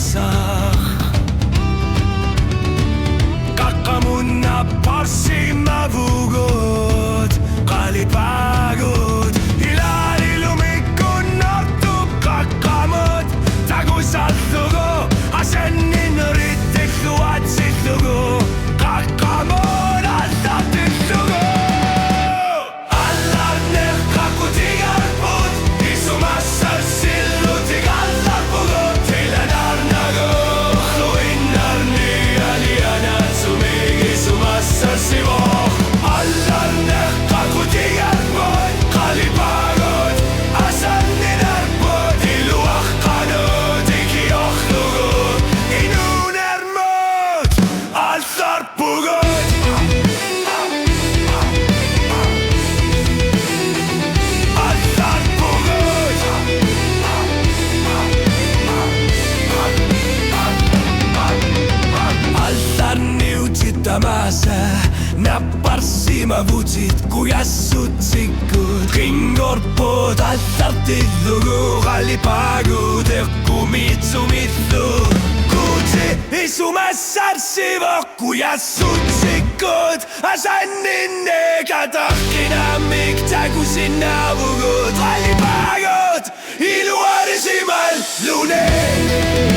sah Kakamunna parsima vugod Kalipagod Hilali lumikun nartub kakamod Tagusallugu Asennin rittiklu atsillugu Kakamod altatillugu Allarneh kakut igalpud Isumassa sillut igallarpugud Tilanarnagu Luinnarni alianat sumig Isumassa sivoh Allarneh kakut igalpud Kalipagud Asennin arpud Iluahkanud ikiohlugud Inunermud allarpugud Tamasa näpparsima vutsid kui ässutsikkud Ringorpod altartillugu Kallipagud õhkumitsumitlu Kuutsi isumässarsivo kui ässutsikkud Asanninega tahkinamik tägusinna vugud Kallipagud iluarisimal lunel